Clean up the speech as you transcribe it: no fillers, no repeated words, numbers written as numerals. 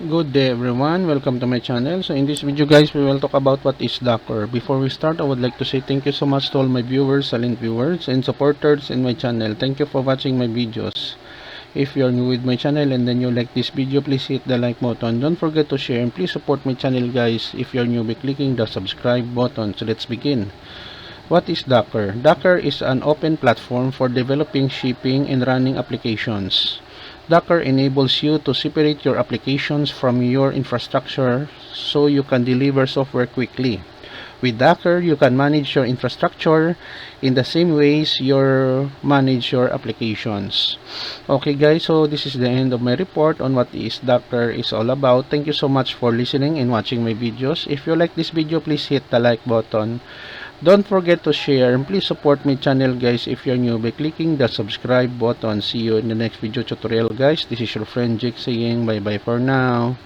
Good day everyone, welcome to my channel. So in this video guys, we will talk about what is Docker. Before we start, I would like to say thank you so much to all my viewers, silent viewers, and supporters in my channel. Thank you for watching my videos. If you are new with my channel and then you like this video, please hit the like button. Don't forget to share and please support my channel guys if you are new by clicking the subscribe button. So let's begin. What is Docker? Docker is an open platform for developing, shipping, and running applications. Docker enables you to separate your applications from your infrastructure so you can deliver software quickly. With Docker, you can manage your infrastructure in the same ways you manage your applications. Okay guys, so this is the end of my report on what is Docker is all about. Thank you so much for listening and watching my videos. If you like this video, please hit the like button. Don't forget to share and please support my channel guys if you're new by clicking the subscribe button. See you in the next video tutorial guys. This is your friend Jake saying bye bye for now.